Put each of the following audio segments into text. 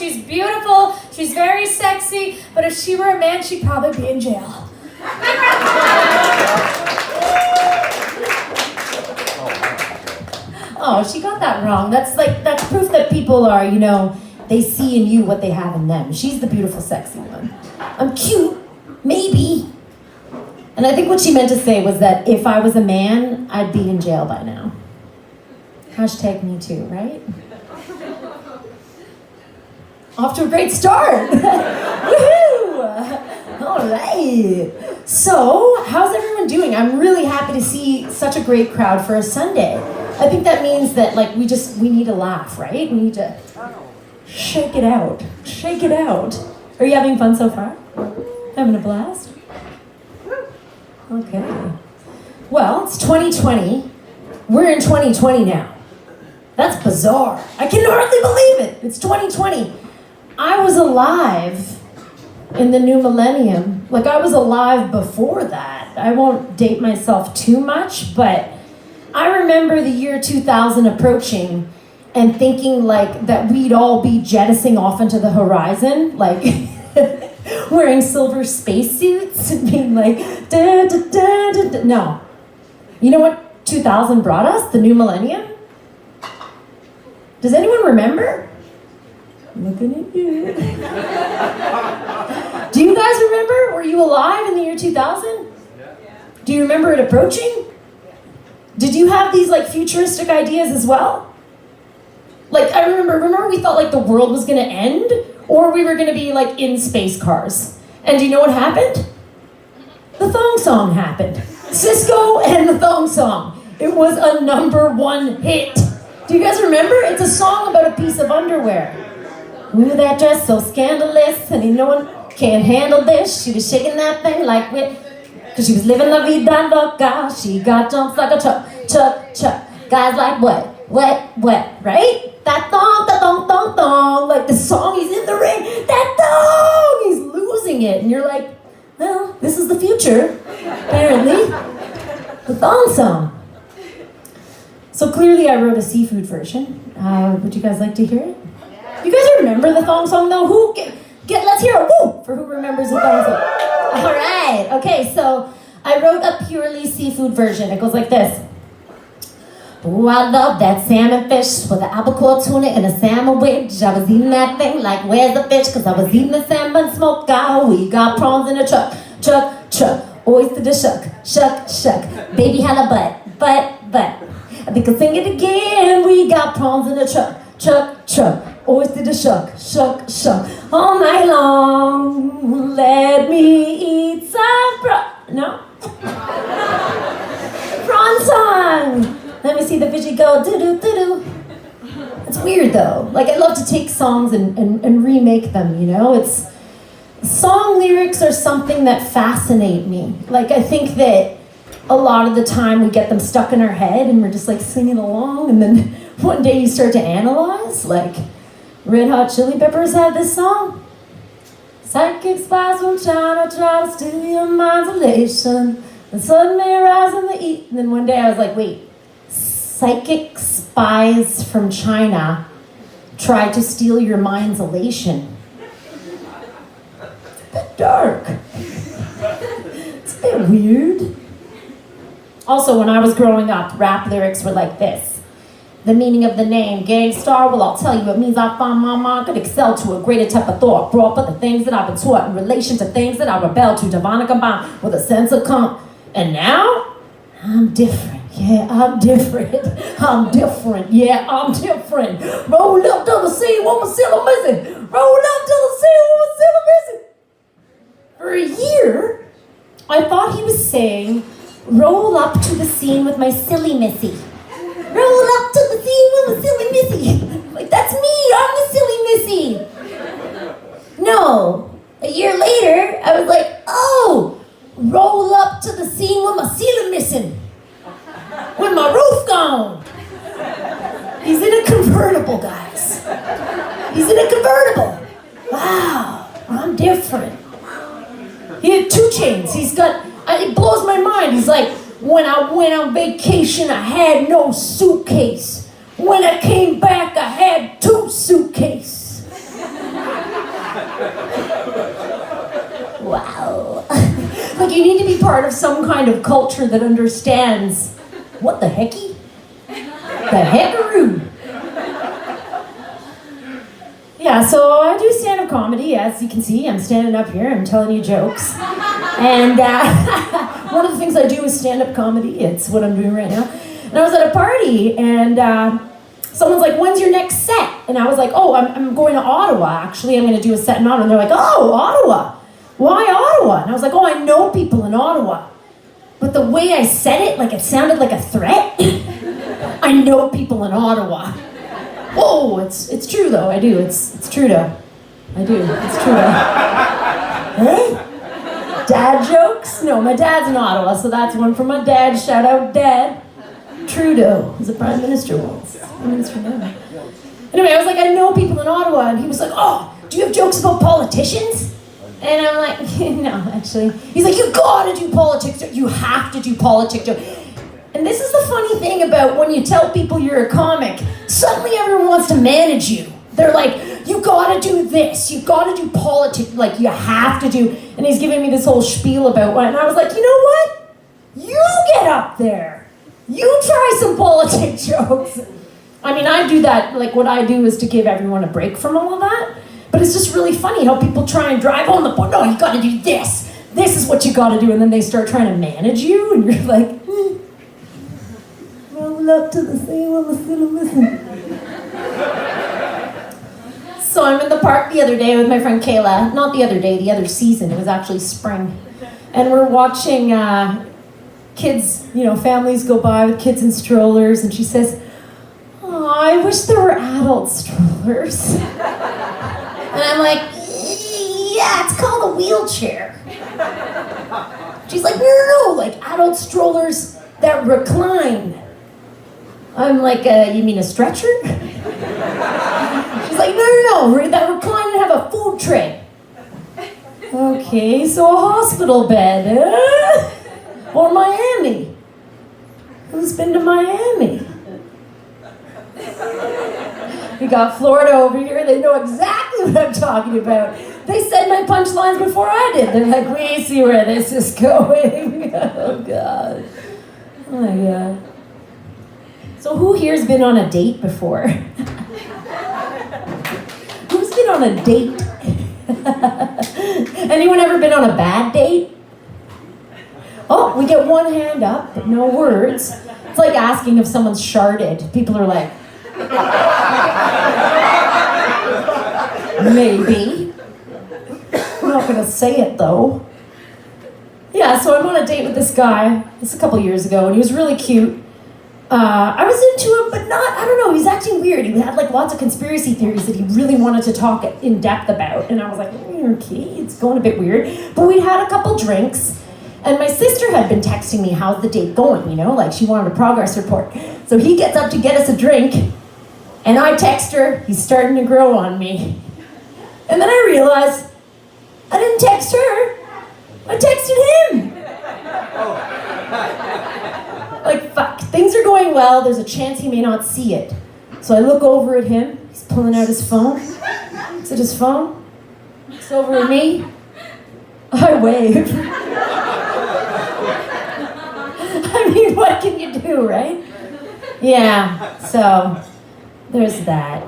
she's beautiful, she's very sexy, but if she were a man, she'd probably be in jail. Oh, she got that wrong. That's proof that people are, they see in you what they have in them. She's the beautiful, sexy one. I'm cute, maybe. And I think what she meant to say was that if I was a man, I'd be in jail by now. Hashtag me too, right? Off to a great start. Woohoo! All right. So, how's everyone doing? I'm really happy to see such a great crowd for a Sunday. I think that means that we need a laugh, right? We need to shake it out. Shake it out. Are you having fun so far? Having a blast? Okay. Well, it's 2020. We're in 2020 now. That's bizarre. I can hardly believe it. It's 2020. I was alive in the new millennium. I was alive before that. I won't date myself too much, but I remember the year 2000 approaching and thinking that we'd all be jettisoning off into the horizon, wearing silver spacesuits and being da, da, da, da, da. No. You know what 2000 brought us? The new millennium? Does anyone remember? Looking at you. Do you guys remember? Were you alive in the year 2000? Yeah. Do you remember it approaching? Did you have these futuristic ideas as well? I remember we thought the world was gonna end, or we were gonna be in space cars. And do you know what happened? The thong song happened. Cisco and the thong song. It was a #1 hit. Do you guys remember? It's a song about a piece of underwear. Ooh, that dress so scandalous, and no one can't handle this. She was shaking that thing cause she was living la vida loca. She got jumps like a truck. Guys what, right? That thong, the song, he's in the ring. That thong, he's losing it. And you're well, this is the future, apparently. The thong song. So clearly I wrote a seafood version. Would you guys like to hear it? You guys remember the thong song though? Let's hear a woo for who remembers the thong song. All right, okay, so I wrote a purely seafood version. It goes like this. Ooh, I love that salmon fish with the albacore tuna and a sandwich. I was eating that thing where's the fish? Cause I was eating the salmon smoke. We got prawns in a truck. Oyster the shuck. Baby halibut, but. I think I'll sing it again. We got prawns in a truck. Oyster the shuck. All night long, let me eat some no? Prawn song. Let me see the fishy go doo-doo. It's weird though. I love to take songs and remake them, It's song lyrics are something that fascinate me. I think that a lot of the time we get them stuck in our head and we're just singing along, and then one day you start to analyze. Red Hot Chili Peppers have this song. Psychic spies from China try to steal your mind's elation. The sun may rise in the east. And then one day I was wait, psychic spies from China try to steal your mind's elation. It's a bit dark. It's a bit weird. Also, when I was growing up, rap lyrics were like this. The meaning of the name, Gangstar, well, I'll tell you, it means I find my mind could excel to a greater type of thought, brought by the things that I've been taught in relation to things that I rebel to, divine and combined with a sense of And now, I'm different. Yeah, I'm different. Yeah, I'm different. Roll up to the sea, woman still missing. Roll up to the sea, woman still missing. For a year, I thought he was saying, roll up to the scene with my silly missy. Roll up to the scene with my silly missy. That's me, I'm the silly missy. No, a year later, I was oh, roll up to the scene with my ceiling missing. With my roof gone. He's in a convertible, guys. He's in a convertible. Wow, I'm different. He had 2 chains. It blows my mind. He's when I went on vacation, I had no suitcase. When I came back, I had 2 suitcases. part of some kind of culture that understands what the hecky? The heckaroo. Yeah, so I do stand-up comedy. As you can see, I'm standing up here, I'm telling you jokes. And one of the things I do is stand-up comedy. It's what I'm doing right now. And I was at a party, and someone's like, when's your next set? And I was like, oh, I'm going to Ottawa, actually. I'm going to do a set in Ottawa. And they're like, oh, Ottawa. Why Ottawa? And I was like, oh, I know people in Ottawa. But the way I said it, like it sounded like a threat. I know people in Ottawa. Whoa, it's true though, I do. It's true though. I do, it's true though. Hey? Dad jokes? No, my dad's in Ottawa, so that's one for my dad. Shout out, Dad. Trudeau was a prime minister once. Prime minister now. Anyway, I was like, I know people in Ottawa, and he was like, oh, do you have jokes about politicians? And I'm like, no, actually. He's like, you gotta do politics. You have to do politics jokes. And this is the funny thing about when you tell people you're a comic, suddenly everyone wants to manage you. They're like, you gotta do this, you gotta do politics, like you have to do. And he's giving me this whole spiel about what, and I was like, you know what? You get up there. You try some politics jokes. I mean, I do that, like what I do is to give everyone a break from all of that. But it's just really funny how people try and drive home the point, no, you gotta do this. This is what you gotta do. And then they start trying to manage you, and you're like, roll up to the same on the listen. So I'm in the park the other day with my friend Kayla. Not the other day, the other season. It was actually spring. And we're watching kids, families go by with kids in strollers. And she says, oh, I wish there were adult strollers. And I'm like, yeah, it's called a wheelchair. She's like, no, like adult strollers that recline. I'm like, you mean a stretcher? She's like, no, that recline and have a food tray. Okay, so a hospital bed, or Miami. Who's been to Miami? We got Florida over here, they know exactly what I'm talking about. They said my punchlines before I did. They're like, we see where this is going. Oh, God. Oh, my God. So who here's been on a date before? Who's been on a date? Anyone ever been on a bad date? Oh, we get one hand up, but no words. It's like asking if someone's sharded. People are like, maybe. I'm not gonna say it though. Yeah, so I'm on a date with this guy. This a couple years ago, and he was really cute. I was into him, but I don't know, he's acting weird. He had like lots of conspiracy theories that he really wanted to talk in depth about. And I was like, okay, it's going a bit weird. But we'd had a couple drinks, and my sister had been texting me, how's the date going, like she wanted a progress report. So he gets up to get us a drink, and I text her, he's starting to grow on me. And then I realized, I didn't text her, I texted him. Like, fuck, things are going well, there's a chance he may not see it. So I look over at him, he's pulling out his phone. Looks at his phone, looks over at me, I wave. I mean, what can you do, right? Yeah, so there's that.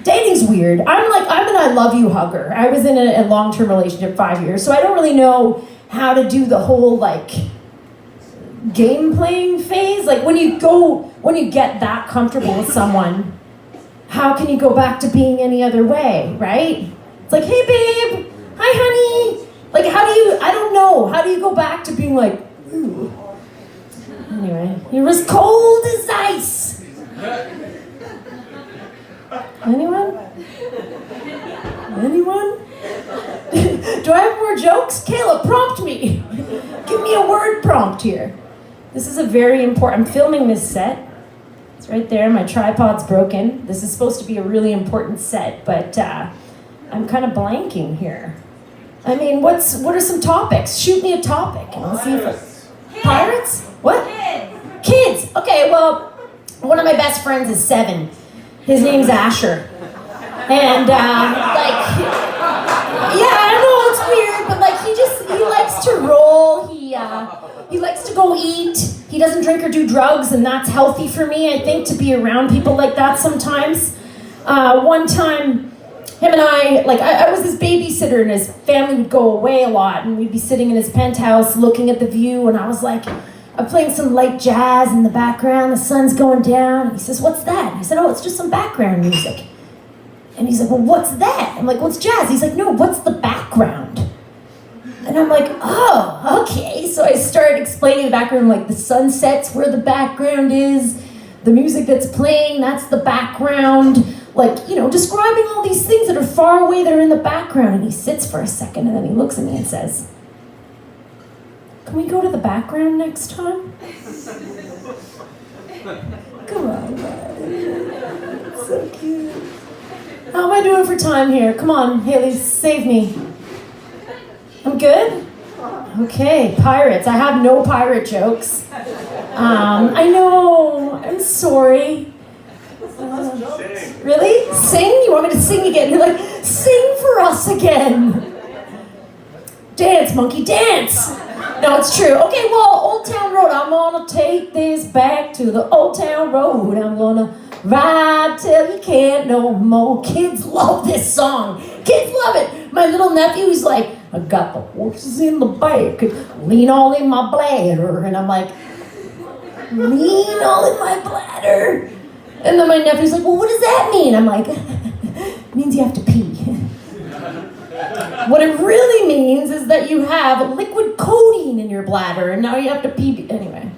Dating's weird. I'm an I love you hugger. I was in a long-term relationship 5 years, so I don't really know how to do the whole, game playing phase. Like when you get that comfortable with someone, how can you go back to being any other way, right? It's like, hey babe, hi honey. Like I don't know, how do you go back to being like, ooh. Anyway, you're as cold as ice. Anyone? Do I have more jokes? Kayla, prompt me. Give me a word prompt here. This is a very important, I'm filming this set. It's right there, my tripod's broken. This is supposed to be a really important set, but I'm kind of blanking here. I mean, what are some topics? Shoot me a topic and I'll see if Pirates? What? Kids. Okay, well, one of my best friends is 7. His name's Asher. And yeah, I know it's weird, but he likes to roll. He likes to go eat. He doesn't drink or do drugs, and that's healthy for me, I think, to be around people like that sometimes. One time, him and I was his babysitter, and his family would go away a lot, and we'd be sitting in his penthouse looking at the view, and I was like, I'm playing some light jazz in the background, the sun's going down, and he says, what's that? And I said, oh, it's just some background music. And he's like, well, what's that? I'm like, well, it's jazz. He's like, no, what's the background? And I'm like, oh, okay. So I started explaining the background, like the sunset's where the background is, the music that's playing, that's the background. Like, describing all these things that are far away that are in the background. And he sits for a second and then he looks at me and says, can we go to the background next time? Come on, man. So cute. How am I doing for time here? Come on, Haley, save me. I'm good? Okay, pirates. I have no pirate jokes. I know. I'm sorry. Really? Sing? You want me to sing again? You're like, sing for us again. Dance, monkey, dance. No, it's true. Okay, well, Old Town Road. I'm gonna take this back to the Old Town Road. I'm gonna ride till you can't no more. Kids love this song. Kids love it. My little nephew, he's like, I got the horses in the back, lean all in my bladder. And I'm like, lean all in my bladder? And then my nephew's like, well, what does that mean? I'm like, it means you have to pee. What it really means is that you have liquid codeine in your bladder, and now you have to pee. Anyway.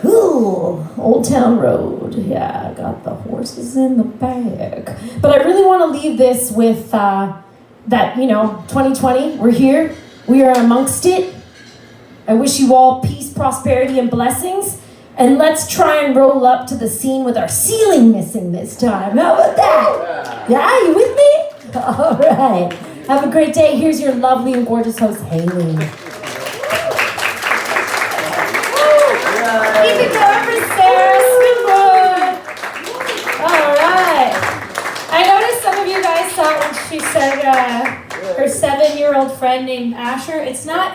Ooh, Old Town Road. Yeah, I got the horses in the back. But I really want to leave this with that, 2020, we're here. We are amongst it. I wish you all peace, prosperity, and blessings. And let's try and roll up to the scene with our ceiling missing this time. How about that? Yeah, you with me? All right. Have a great day. Here's your lovely and gorgeous host, Haley. Keep it going for Sarah Swinburne. All right. I noticed some of you guys thought when she said her 7-year-old friend named Asher. It's not